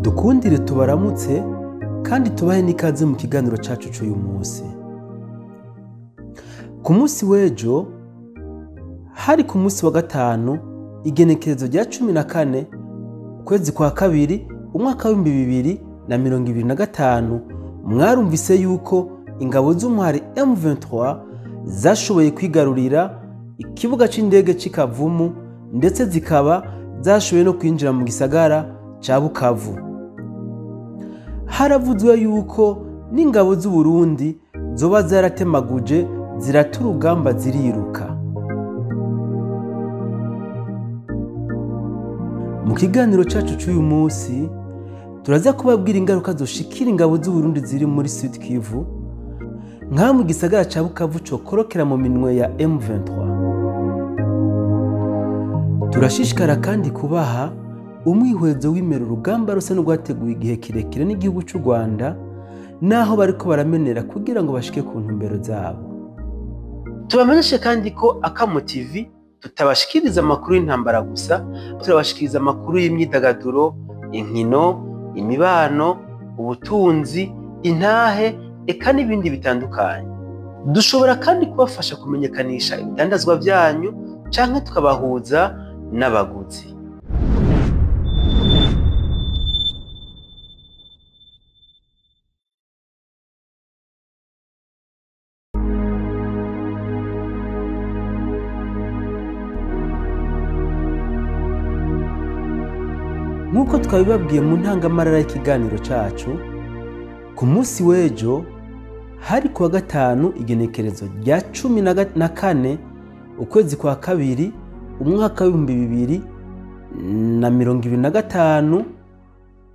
mudukundire tubaramutse kandi tubahe n'ikaze mu kiganiro cacu c'uyu munsi. Ku munsi w'ejo hari ku munsi wa gatanu igenekerezo rya 14 ukwezi kwa kabiri umwaka wa 2025 mwarumvise yuko ingabo z'umuhari M23 zashoboye kwigarurira ikibuga c'indege c'Ikavumu ndetse zikaba zashoboye no kwinjira mu gisagara ca Bukavu. Haravuzwe yuko n'ingabo z'u Burundi zoba zaratemaguje zirata urugamba ziriruka. Mu kiganiro cacu c'uyu munsi turaza kubabwira ingaruka zoshikira ingabo z'u Burundi ziri muri Sud Kivu nka mu gisagara ca Bukavu cokorokera mu minwe ya M23. Turashishikara kandi kubaha umwihwezo w'imero urugamba rusa n'urwateguye igihe kirekire n'igihugu c'u Rwanda naho bariko baramenera kugira ngo bashike ku ntumbero zabo. Tubamenyeshe kandi ko Akamo TV tutabashikiriza amakuru y'intambara gusa, turabashikiriza amakuru y'imyidagaduro, inkino, imibano, ubutunzi, intahe, eka n'ibindi bitandukanye. Dushobora kandi kubafasha kumenyekanisha ibidandazwa byanyu canke tukabahuza n'abaguzi. Nk'uko twabibabwiye mu ntangamarara y'ikiganiro cacu, ku munsi w'ejo hari kuwa gatanu igenekerezo rya 14 ukwezi kwa kabiri umwaka wa 2025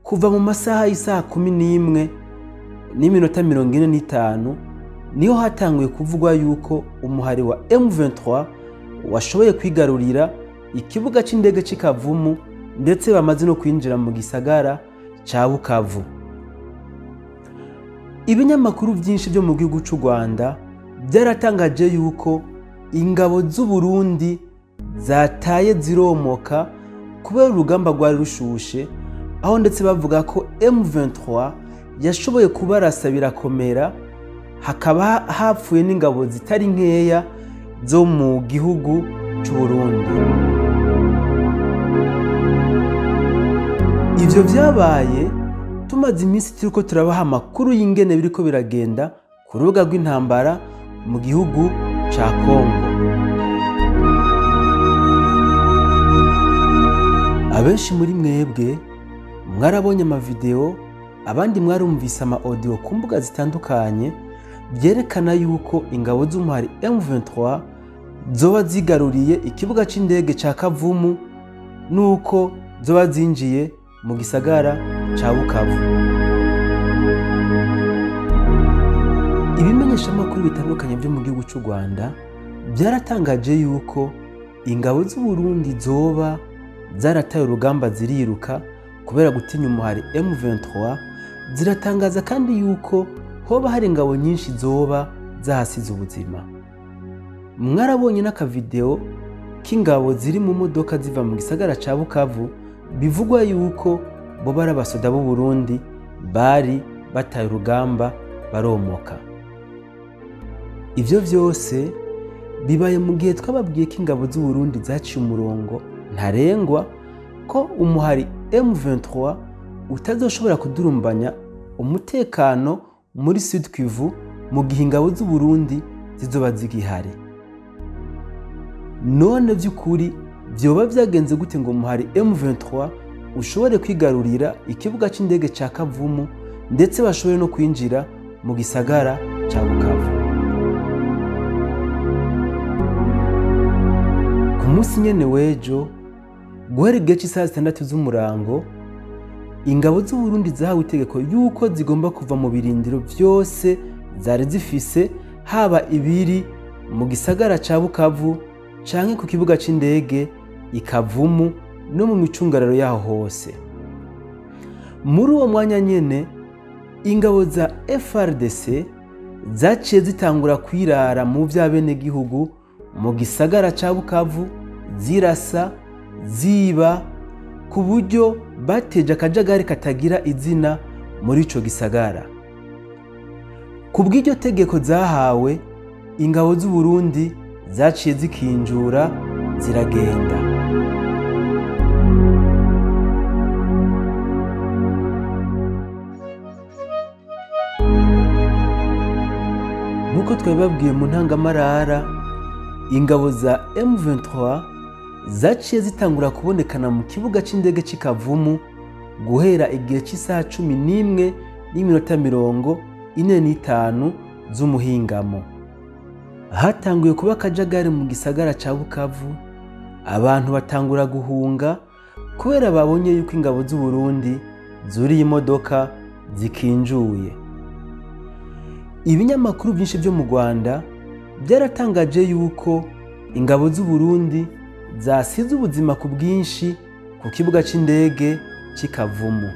kuva mu masaha y'isaha 11:45 niho hatanguye kuvugwa yuko umuhari wa M23 washoboye kwigarurira ikibuga c'indege c'Ikavumu ndetse bamaze no kwinjira mu gisagara ca Bukavu. Ibinyamakuru byinshi byo mu gihugu c'u Rwanda byaratangaje yuko ingabo z'u Burundi zataye ziromoka kubera urugamba rwari rushushe, aho ndetse bavuga ko M23 yashoboye kubarasa birakomera, hakaba hapfuye n'ingabo zitari nkeya zo mu gihugu c'u Burundi. Ivyo vyabaye tumaze iminsi turiko turabaha amakuru y'ingene biriko biragenda ku rubuga rw'intambara mu gihugu ca Kongo. Abenshi muri mwebwe mwarabonye amavideo, abandi mwarumvise ama audio ku mbuga zitandukanye byerekana yuko ingabo z'umuhari M23 zoba zigaruriye ikibuga c'indege ca Kavumu nuko zoba zinjiye mu gisagara ca Bukavu. Ibimenyesha amakuru bitandukanye byo mu gihugu c'u Rwanda byaratangaje yuko ingabo z'u Burundi zoba zarataye urugamba ziriruka kubera gutinya umuhari M23. Ziratangaza kandi yuko hoba hari ingabo nyinshi zoba zahasize ubuzima. Mwarabonye n'akavideo k'ingabo ziri mu modoka ziva mu gisagara ca Bukavu bivugwa yuko bo bari abasoda b'u Burundi bari bataye urugamba baromoka. Ivyo vyose bibaye mu gihe twababwiye ko ingabo z'u Burundi zaciye umurongo ntarengwa ko umuhari M23 utazoshobora kudurumbanya umutekano muri Sud Kivu mu gihe ingabo z'u Burundi zizoba zigihari. None vy'ukuri vyoba vyagenze gute ngo umuhari M23 ushobore kwigarurira ikibuga c'indege ca Kavumu ndetse bashobore no kwinjira mu gisagara ca Bukavu? Ku munsi nyene w'ejo guhera igihe c'isaha 6 z'umurango, ingabo z'u Burundi zahawe itegeko yuko zigomba kuva mu birindiro vyose zari zifise, haba ibiri mu gisagara ca Bukavu canke ku kibuga c'indege Ikavumu no mu micungararo yaho hose. Muri uwo mwanya nyene ingabo za FARDC zaciye zitangura kwirara mu vy'abenegihugu mu gisagara ca Bukavu, zirasa, ziba, ku buryo bateje akajagari katagira izina muri ico gisagara. Kubw'iryo tegeko zahawe, ingabo z'u Burundi zaciye zikinjura ziragenda. Nk'uko twabibabwiye mu ntangamarara, ingabo za M23 zaciye zitangura kubonekana mu kibuga c'indege c'i Kavumu guhera igihe cy'isaha 11:45 z'umuhingamo. Hatanguye kuba akajagari mu gisagara ca Bukavu, abantu batangura guhunga kubera babonye yuko ingabo z'u Burundi zuriye imodoka zikinjuye. Ibinyamakuru byinshi byo mu Rwanda byaratangaje yuko ingabo z'u Burundi zasize ubuzima ku bwinshi ku kibuga c'indege c'i Kavumu.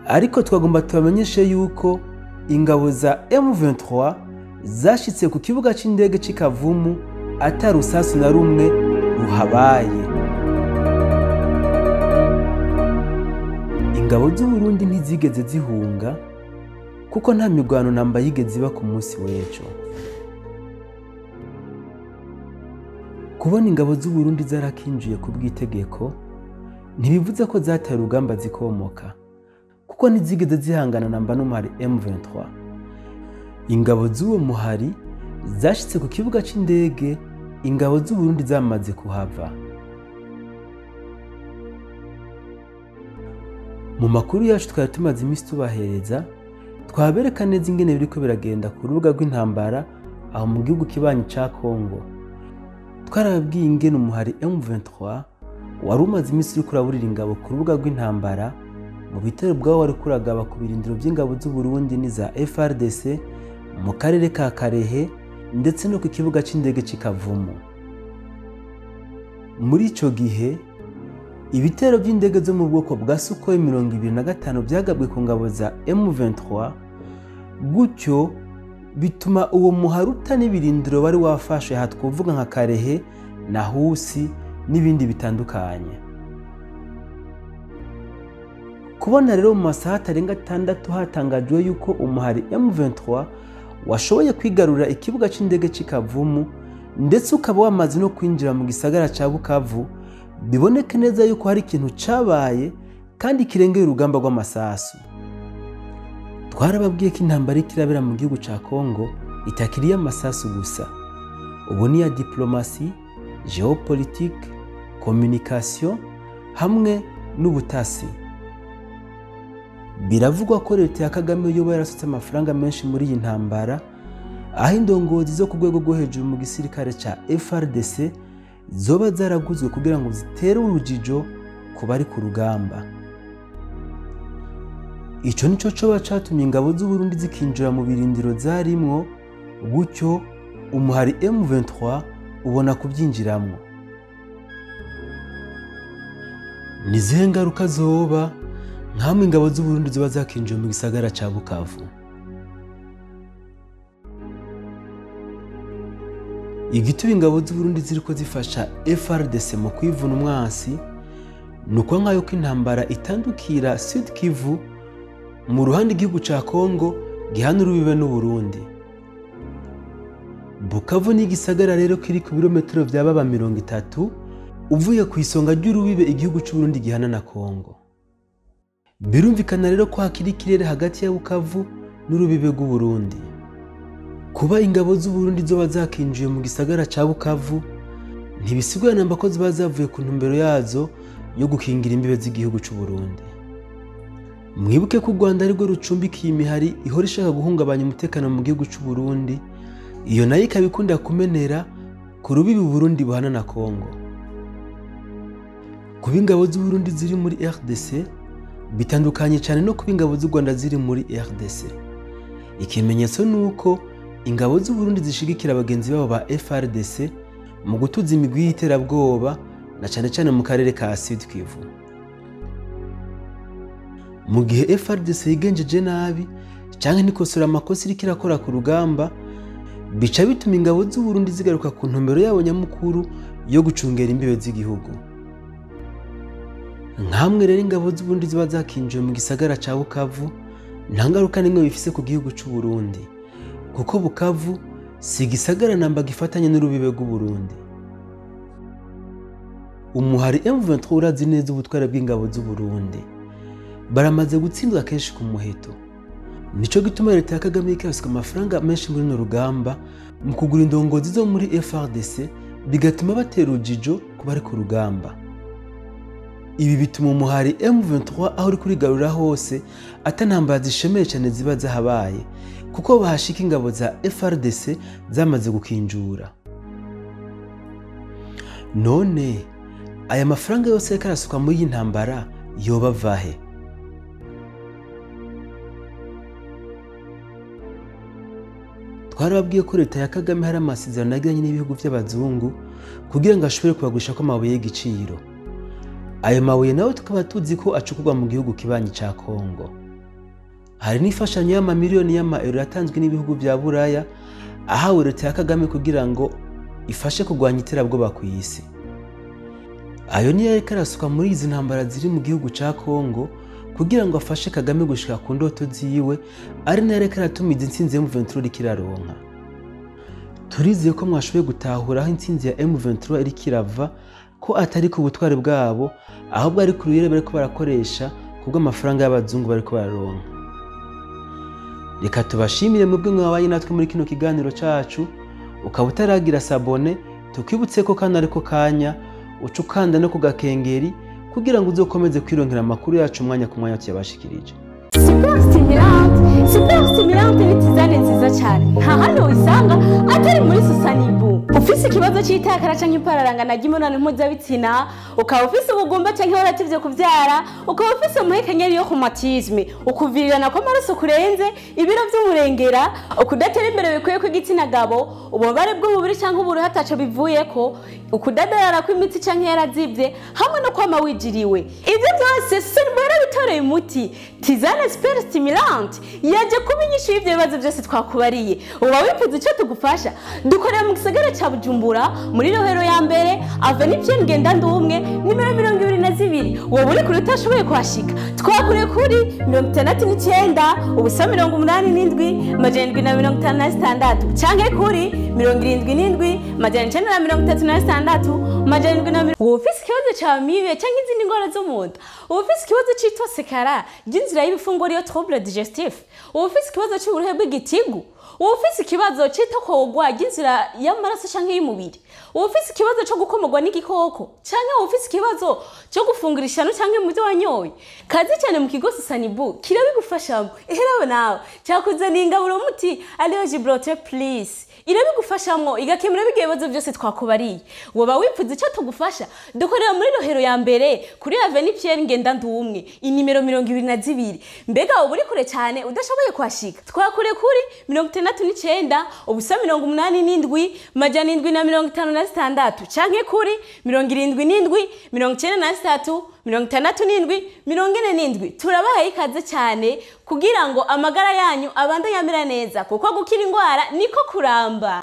Ariko twagomba tubamenyeshe yuko ingabo za M23 zashitse ku kibuga c'indege c'i Kavumu atari urusasu na rumwe ruhabaye. Ingabo z'u Burundi ntizigeze zihunga kuko nta mirwano namba yigeze iba ku munsi w'ejo. Kubona ingabo z'u Burundi zarakinjiye ku bw'itegeko ntibivuze ko zateye urugamba zikomoka, kuko ntizigeze zihangana namba n'umuhari M23. Ingabo z'uwo muhari zashitse ku kibuga c'indege ingabo z'u Burundi zamaze kuhava. Mu makuru yacu twari tumaze imisi tubahereza, twabereka neza ingene biriko biragenda ku rubuga rw'intambara aho mu gihugu kibanyi ca Kongo. Twarababwiye ingene umuhari M23 wari umaze imisi uriko uraburira ingabo ku rubuga rw'intambara mu bitero bwawo wari kuragaba ku birindiro by'ingabo z'u Burundi n'iza FARDC mu karere ka Karehe ndetse no ku kibuga c'indege c'i Kavumu. Muri ico gihe ibitero by'indege zo mu bwoko bwa Sukhoi 25 byagabwe ku ngabo za M23, gutyo bituma uwo muharuta n'ibirindiro bari wafashe aha twovuga nka Karehe na Husi n'ibindi bitandukanye. Kubona rero mu masaha atarenga 6 hatangajwe yuko umuhari M23 washoboye kwigarurira ikibuga c'indege c'i Kavumu ndetse ukaba wamaze no kwinjira mu gisagara ca Bukavu, biboneke neza yuko hari ikintu cabaye kandi kirengeye urugamba rw'amasasu. Twarababwiye ko intambara ikirabera mu gihugu ca Kongo itakiriye amasasu gusa, ubu ni ya diplomasi, geopolitique, communication hamwe n'ubutasi. Biravugwa ko leta ya Kagame yoba yarasutse amafaranga menshi muri iyi ntambara, aho indongozi zo ku rwego rwo hejuru mu gisirikare ca FARDC zoba zaraguzwe kugira ngo zitere urujijo ku bari ku rugamba. Ico nico coba catumye ingabo z'u Burundi zikinjira mu birindiro zarimwo, gutyo umuhari M23 ubona kubyinjiramwo. Nizihe ngaruka zoba nkamwe ingabo z'u Burundi ziba zakinjiye mu gisagara ca Bukavu? Igituma ingabo z'u Burundi ziriko zifasha FARDC mu kwivuna umwansi nuko nkayo ko intambara itandukira Sud Kivu mu ruhande igihugu ca Kongo gihana urubibe n'u Burundi. Bukavu ni igisagara rero kiri ku birometero vyababa 30 uvuye ku isonga ry'urubibe igihugu c'u Burundi gihana na Kongo. Birumvikana rero ko hakiri ikirere hagati ya Bukavu n'urubibe rw'u Burundi. Kuba ingabo z'u Burundi zoba zakinjiye mu gisagara ca Bukavu ntibisigura namba ko ziba zavuye ku ntumbero yazo yo gukingira imbibe z'igihugu c'u Burundi. Mwibuke ko u Rwanda arirwo rucumbikiye imihari ihora ishaka guhungabanya umutekano mu gihugu c'u Burundi, iyo nayo ikabikunda kumenera ku rubibi Burundi buhana na Kongo. Kuba ingabo z'u Burundi ziri muri RDC bitandukanye cyane no kuba ingabo z'u Rwanda ziri muri RDC. Ikimenyetso nuko ingabo z'u Burundi zishigikira abagenzi babo ba FARDC mu gutuza imigwi y'iterabwoba na cyane cyane mu karere ka Sud Kivu. Mu gihe FARDC yigenjeje nabi canke nikosora amakosa iriko irakora ku rugamba, bica bituma ingabo z'u Burundi zigaruka ku ntumbero yabo nyamukuru yo gucungera imbibe z'igihugu. nkamwe rero ingabo z'Uburundi ziba zakinjiye mu gisagara ca Bukavu nta ngaruka n'imwe bifise ku gihugu c'u Burundi kuko Bukavu si igisagara namba gifatanye n'urubibe rw'Uburundi. Umuhari M23 urazi neza ubutware bw'ingabo z'Uburundi baramaze gutsindwa kenshi ku muheto. Nico gituma leta ya Kagame ikasuka amafaranga menshi muri no rugamba mu kugura indongozi zo muri FARDC bigatuma batera urujijo ku bari ku rugamba. Ibi bituma umuhari M23 aho uri kurigarura hose atantambara zishemeye cyane ziba zahabaye kuko bahashika ingabo za FARDC zamaze gukinjura. None aya mafaranga yose yakarasuka muri iyi ntambara yoba vahe? Twarababwiye ko leta ya Kagame hari amasezerano yagiranye n'ibihugu by'abazungu kugira ngo ashobore kubagurisha ko amabuye y'igiciro. Ayo mabuye nawe tukaba tuzi ko acukurwa mu gihugu kibanyi ca Kongo. Hari n'imfashanyo y'amamiliyoni y'amaeuro yatanzwe n'ibihugu bya Buraya ahawe leta ya Kagame kugira ngo ifashe kurwanya iterabwoba ku isi. Ayo niyo yariko arasuka muri izi ntambara ziri mu gihugu ca Kongo kugira ngo afashe Kagame gushika ku ndoto ziwe, ari nayo yariko aratuma izi ntsinzi ya M23 ikiraronka. Turizeye ko mwashoboye gutahura aho intsinzi ya M23 iriko irava ko atari ku butware bwabo ahubwo ari ku ruyere bariko barakoresha kubwo amafaranga y'abazungu bariko bararonka. Reka tubashimire mwebwe mwabaye natwe muri kino kiganiro cacu, ukaba utaragira sabone tukwibutse ko kandi ariko kanya ucukanda no kugakengeri kugira ngo uzokomeze kwironkera amakuru yacu umwanya ku mwanya tuyabashikirije. Super stimulante ni tizane nziza cyane. Nta hano wisanga atari muri Susanibu. Ufise ikibazo cy'itakara canke impararanga na gimona mpuzabitsina, ukaba ufise ubugumba canke warativye kuvyara, ukaba ufise umuhekenyeri yo kumatisme, ukuvirirana kw'amaraso kurenze, ibiro by'umurengera, ukudatera imbere bikwiye ko igitsina gabo, ububare bw'umubiri canke uburu hataco bivuyeko, ukudadara kw'imitsi canke yarazivye, hamwe no kwama wijiriwe. Ivyo byose Sunbara bitoreye umuti. Tizane Super Stimulante yaje kubinyisha ivyo bibazo byose twakubariye. Uba wifuza icyo tugufasha, dukorera mu gisagara ca Bujumbura muri rohero ya mbere Avenue Pierre Ngendandumwe nimero 22. Wowe uri kuri utashoboye kwashika, twakure kuri 69 ubusa 87 756 canke kuri 77 936 ufise ikibazo ca mibe canke izindi ngwara zo mu nda, ufise ikibazo c'itosekara ry'inzira y'ibifunguro yo trouble digestif, ufise ikibazo c'uburuhe bw'igitigu, ufise ikibazo c'itokogwa ry'inzira y'amaraso canke y'umubiri, ufise ikibazo cyo gukomogwa n'igikoko canke ufise ikibazo cyo gufungura ishano canke mu byo wanyoye, kazi cyane mu kigo Susanibu kirabigufashamo. Eherawe nawe cyakuzana ingaburo muti Allergy Blotte please irabigufashamwo igakemura bigebazo byose twakubariye. Woba wifuza icyo tugufasha, dukorera muri rohero ya mbere kuri Avenue Pierre Ngendandumwe inimero 22. Mbega ubu uri kure cyane udashoboye kwashika, twakure kuri 69 ubusa 87 756 canke kuri 77 93 67 turabahaye ikaze cyane kugira ngo amagara yanyu abandanye amera neza kuko gukira indwara niko kuramba.